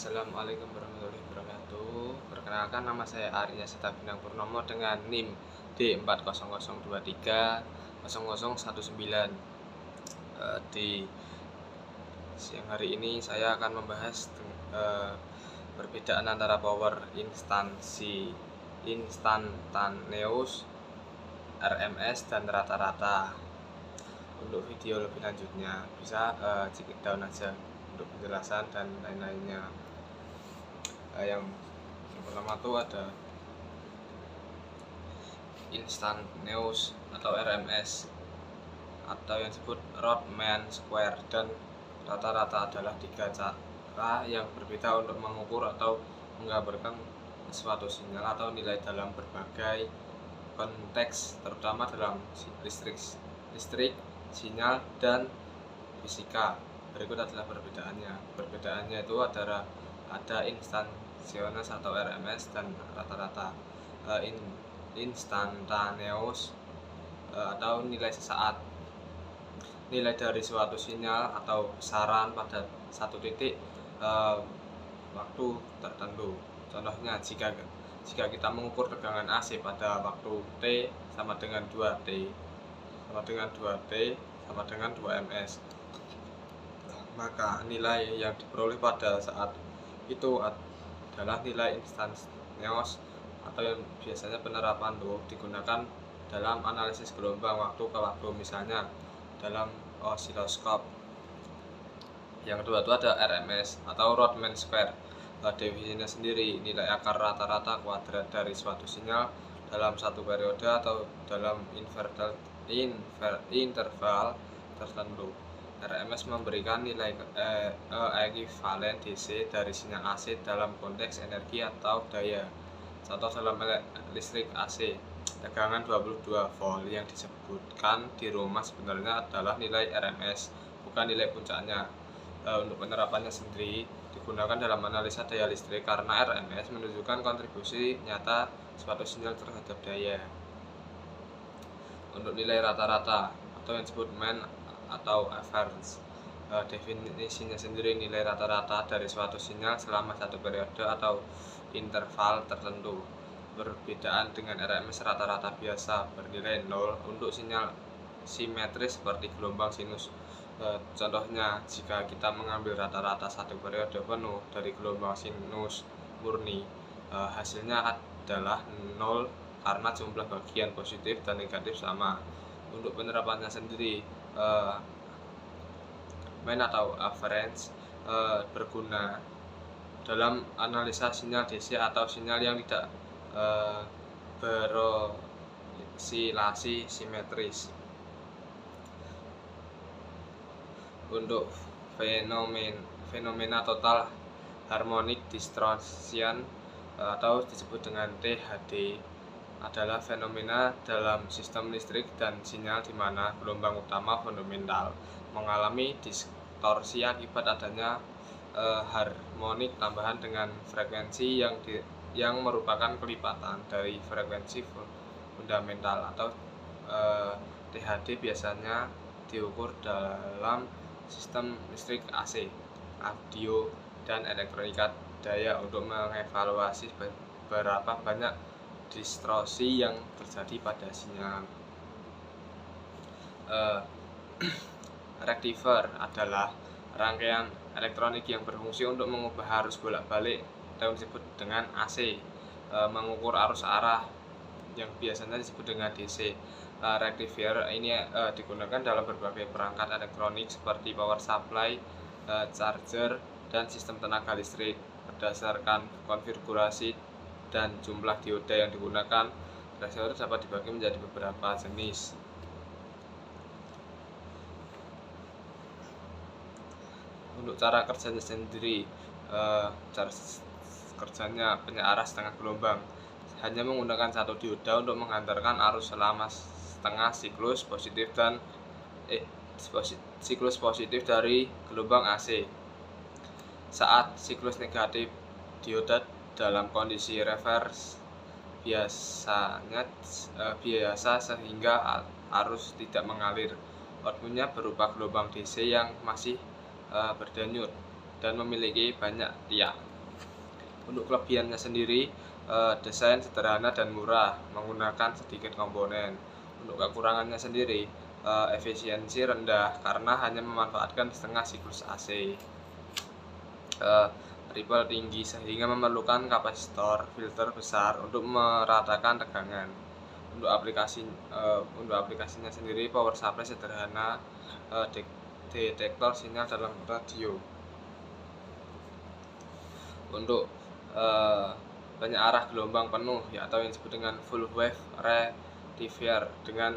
Assalamualaikum warahmatullahi wabarakatuh. Perkenalkan, nama saya Arya Seta Bintang Purnomo dengan NIM D4002300119. Di siang hari ini saya akan membahas perbedaan antara power instantaneous, RMS, dan rata-rata. Untuk video lebih lanjutnya bisa cek down aja untuk penjelasan dan lain-lainnya. Yang pertama tuh ada instantaneous atau RMS, atau yang disebut Rodman Square, dan rata-rata adalah tiga cara yang berbeda untuk mengukur atau menggambarkan suatu sinyal atau nilai dalam berbagai konteks, terutama dalam listrik, sinyal, dan fisika. Berikut adalah perbedaannya. Perbedaannya itu ada instantaneous atau RMS dan rata-rata. Instantaneous atau nilai sesaat, nilai dari suatu sinyal atau besaran pada satu titik waktu tertentu. Contohnya, jika kita mengukur tegangan AC pada waktu T sama dengan 2T sama dengan 2 ms, maka nilai yang diperoleh pada saat itu adalah nilai instantaneous, atau yang biasanya penerapan digunakan dalam analisis gelombang waktu ke waktu, misalnya dalam osiloskop. Yang kedua itu ada RMS atau Rodman Square. Definisinya sendiri, nilai akar rata-rata kuadrat dari suatu sinyal dalam satu periode atau dalam interval tertentu. RMS memberikan nilai ekuivalen DC dari sinyal AC dalam konteks energi atau daya. Contoh dalam listrik AC, tegangan 22 volt yang disebutkan di rumah sebenarnya adalah nilai RMS, bukan nilai puncaknya. Untuk penerapannya sendiri digunakan dalam analisa daya listrik, karena RMS menunjukkan kontribusi nyata suatu sinyal terhadap daya. Untuk nilai rata-rata atau yang disebut mean atau average, definisinya sendiri, nilai rata-rata dari suatu sinyal selama satu periode atau interval tertentu. Perbedaan dengan RMS, rata-rata biasa bernilai 0 untuk sinyal simetris seperti gelombang sinus. Contohnya, jika kita mengambil rata-rata satu periode penuh dari gelombang sinus murni, hasilnya adalah 0 karena jumlah bagian positif dan negatif sama. Untuk penerapannya sendiri, mean atau average berguna dalam analisa sinyal DC atau sinyal yang tidak berosilasi simetris. Untuk fenomena total harmonic distortion atau disebut dengan THD adalah fenomena dalam sistem listrik dan sinyal di mana gelombang utama fundamental mengalami distorsi akibat adanya harmonik tambahan dengan frekuensi yang merupakan kelipatan dari frekuensi fundamental. Atau THD biasanya diukur dalam sistem listrik AC, audio, dan elektronika daya untuk mengevaluasi berapa banyak distorsi yang terjadi pada sinyal. Rectifier adalah rangkaian elektronik yang berfungsi untuk mengubah arus bolak-balik atau disebut dengan AC, mengukur arus arah yang biasanya disebut dengan DC. Rectifier ini digunakan dalam berbagai perangkat elektronik seperti power supply, charger, dan sistem tenaga listrik. Berdasarkan konfigurasi dan jumlah dioda yang digunakan, rectifier dapat dibagi menjadi beberapa jenis. Untuk cara kerjanya sendiri, cara kerjanya penyearah setengah gelombang hanya menggunakan satu dioda untuk menghantarkan arus selama setengah siklus positif dari gelombang AC. Saat siklus negatif, dioda dalam kondisi reverse biasa sehingga arus tidak mengalir. Outputnya berupa gelombang DC yang masih berdenyut dan memiliki banyak tiang. Untuk kelebihannya sendiri, desain sederhana dan murah menggunakan sedikit komponen. Untuk kekurangannya sendiri, efisiensi rendah karena hanya memanfaatkan setengah siklus AC. Ripple tinggi sehingga memerlukan kapasitor filter besar untuk meratakan tegangan. Untuk aplikasinya sendiri, power supply sederhana, detektor sinyal dalam radio. Untuk banyak arah gelombang penuh, atau yang disebut dengan full wave rectifier dengan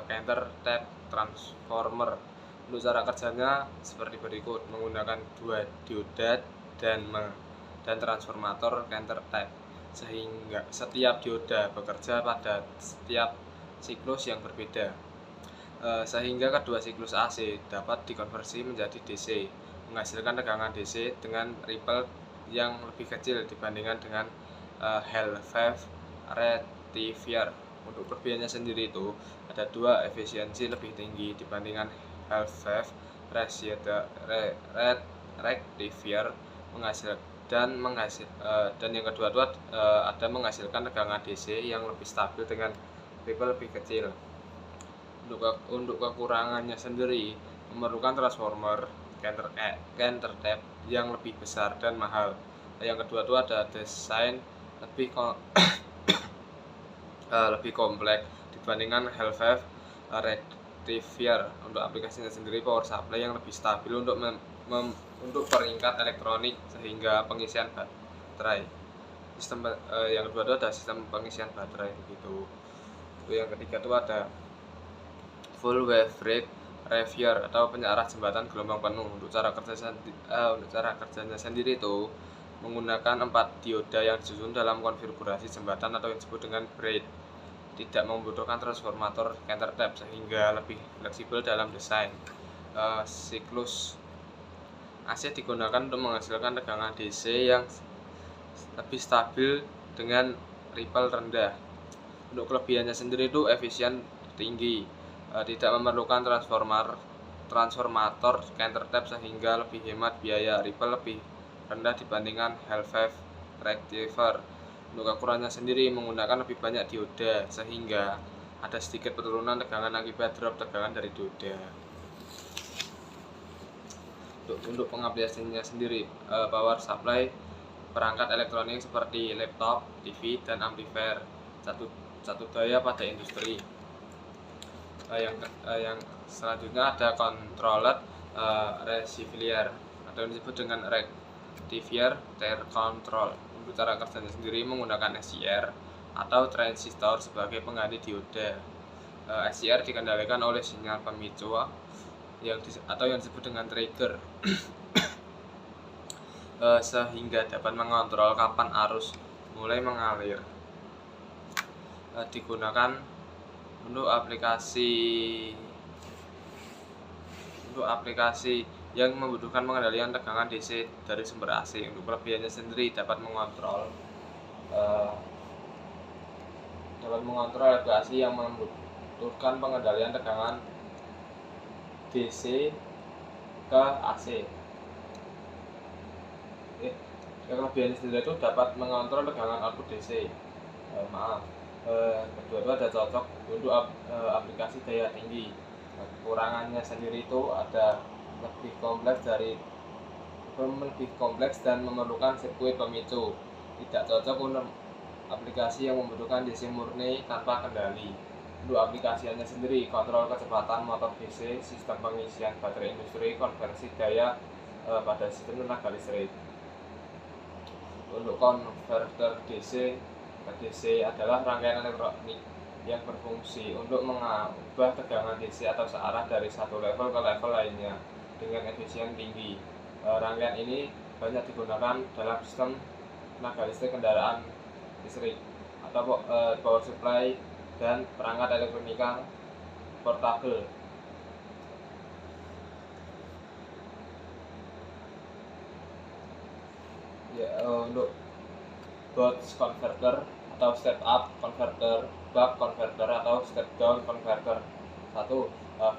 counter tap transformer. Untuk cara kerjanya seperti berikut: menggunakan 2 dioda dan transformator counter tap, sehingga setiap dioda bekerja pada setiap siklus yang berbeda, sehingga kedua siklus AC dapat dikonversi menjadi DC, menghasilkan tegangan DC dengan ripple yang lebih kecil dibandingkan dengan Hall wave rectifier. Untuk kelebihannya sendiri itu ada 2, efisiensi lebih tinggi dibandingkan Hall wave rectifier dan yang kedua itu ada menghasilkan tegangan DC yang lebih stabil dengan ripple lebih kecil. Untuk kekurangannya sendiri, memerlukan transformer counter tap yang lebih besar dan mahal. Yang kedua itu ada desain lebih kompleks dibandingkan Hall wave rectifier. Untuk aplikasinya sendiri, power supply yang lebih stabil untuk peringkat elektronik sehingga pengisian baterai. Yang kedua itu ada sistem pengisian baterai begitu. Yang ketiga itu ada full wave rectifier atau penyearah jembatan gelombang penuh. Untuk cara kerjanya sendiri itu menggunakan 4 dioda yang disusun dalam konfigurasi jembatan atau yang disebut dengan braid. Tidak membutuhkan transformator counter tap sehingga lebih fleksibel dalam desain. Siklus AC digunakan untuk menghasilkan tegangan DC yang lebih stabil dengan ripple rendah. Untuk kelebihannya sendiri itu efisien tinggi, tidak memerlukan transformator counter tap sehingga lebih hemat biaya, ripple lebih rendah dibandingkan Hall wave rectifier. Untuk kekurangannya sendiri, menggunakan lebih banyak dioda sehingga ada sedikit penurunan tegangan akibat drop tegangan dari dioda. Untuk pengaplikasiannya sendiri, power supply perangkat elektronik seperti laptop, TV, dan amplifier satu daya pada industri. Yang selanjutnya ada controller rectifier atau yang disebut dengan rectifier control. Untuk cara kerjanya sendiri, menggunakan SCR atau transistor sebagai pengganti dioda. SCR dikendalikan oleh sinyal pemicu atau yang disebut dengan trigger sehingga dapat mengontrol kapan arus mulai mengalir. Digunakan untuk aplikasi yang membutuhkan pengendalian tegangan DC dari sumber AC. Untuk kelebihannya sendiri dapat mengontrol aplikasi yang membutuhkan pengendalian tegangan DC ke AC. Kelebihannya sendiri itu dapat mengontrol tegangan output DC. Kedua itu ada cocok untuk aplikasi daya tinggi. Kekurangannya sendiri itu ada lebih kompleks dan memerlukan sirkuit pemicu. Tidak cocok untuk aplikasi yang membutuhkan DC murni tanpa kendali. Untuk aplikasinya sendiri, kontrol kecepatan motor DC, sistem pengisian baterai industri, konversi daya pada sistem tenaga listrik. Untuk konverter DC ke DC adalah rangkaian elektronik yang berfungsi untuk mengubah tegangan DC atau searah dari satu level ke level lainnya dengan efisien tinggi. Rangkaian ini banyak digunakan dalam sistem tenaga listrik kendaraan listrik atau power supply dan perangkat elektronika portabel. Untuk boost converter atau step up converter, buck converter atau step down converter.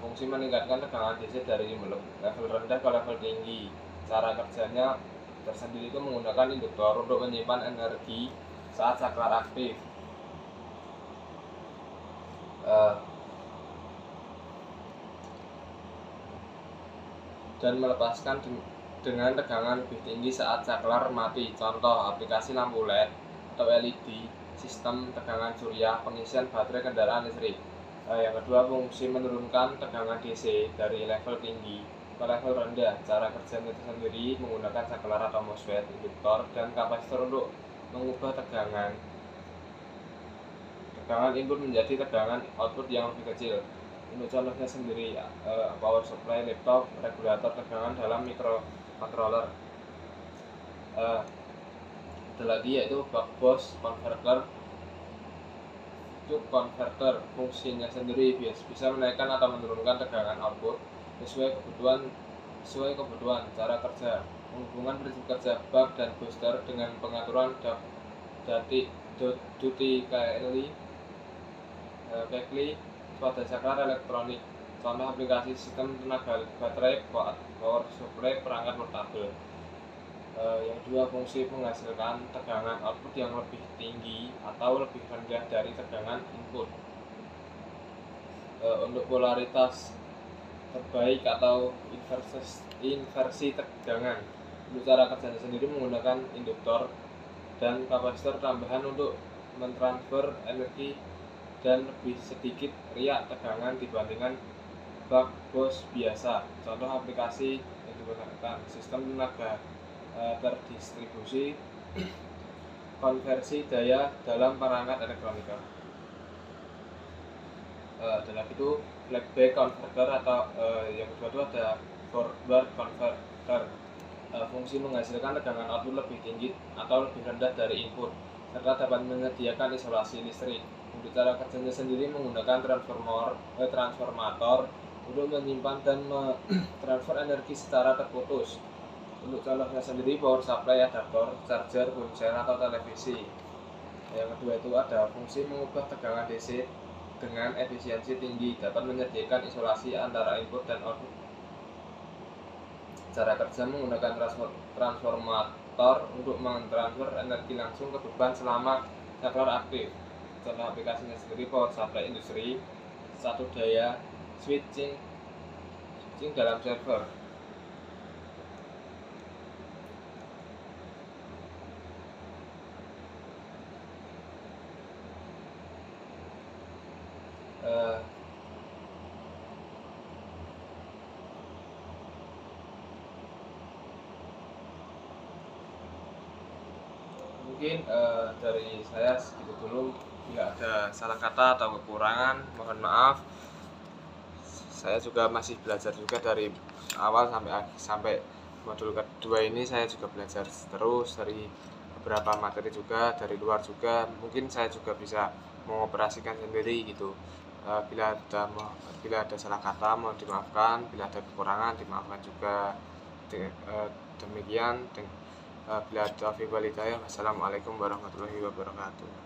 Fungsi meningkatkan tegangan DC dari level rendah ke level tinggi. Cara kerjanya tersendiri itu menggunakan induktor untuk menyimpan energi saat saklar aktif. Dan melepaskan dengan tegangan lebih tinggi saat saklar mati. Contoh aplikasi lampu LED atau LED, sistem tegangan surya, pengisian baterai kendaraan listrik. Yang kedua, fungsi menurunkan tegangan DC dari level tinggi ke level rendah. Cara kerjanya tersendiri menggunakan saklar atau MOSFET, induktor, dan kapasitor untuk mengubah tegangan input menjadi tegangan output yang lebih kecil. Untuk contohnya sendiri, power supply laptop, regulator tegangan dalam microcontroller. Ada lagi yaitu buck boost converter. Itu konverter, fungsinya sendiri bisa menaikkan atau menurunkan tegangan output sesuai kebutuhan. Cara kerja menghubungkan prinsip kerja buck dan booster dengan pengaturan duty cycle pada saklar elektronik. Contoh aplikasi sistem tenaga baterai, power supply, perangkat portabel. Yang kedua, fungsi menghasilkan tegangan output yang lebih tinggi atau lebih rendah dari tegangan input. Untuk polaritas terbaik atau inversi tegangan, untuk cara kerjanya sendiri menggunakan induktor dan kapasitor tambahan untuk mentransfer energi dan lebih sedikit riak tegangan dibandingkan buck boost biasa. Contoh aplikasi yang digunakan sistem tenaga terdistribusi, konversi daya dalam perangkat elektronika. Ada lagi itu fallback converter atau yang kedua itu ada forward converter. Fungsi menghasilkan tegangan output lebih tinggi atau lebih rendah dari input, serta dapat menyediakan isolasi listrik. Untuk cara kerjanya sendiri menggunakan transformator untuk menyimpan dan mentransfer energi secara terputus. Untuk contohnya sendiri power supply, adaptor, charger, ponsel atau televisi. Yang kedua itu ada fungsi mengubah tegangan DC dengan efisiensi tinggi, dapat menyediakan isolasi antara input dan output. Cara kerja menggunakan transformator untuk mentransfer energi langsung ke beban selama saklar aktif. Contoh aplikasinya sendiri power supply industri, satu daya, switching dalam server. Mungkin dari saya segitu dulu. Bila ada salah kata atau kekurangan, mohon maaf. Saya juga masih belajar juga dari awal sampai modul kedua ini. Saya juga belajar terus dari beberapa materi juga, dari luar juga. Mungkin saya juga bisa mengoperasikan sendiri gitu. Bila ada salah kata mohon dimaafkan, bila ada kekurangan dimaafkan juga. Demikian, bila taufiq wal hidayah. Wassalamualaikum warahmatullahi wabarakatuh.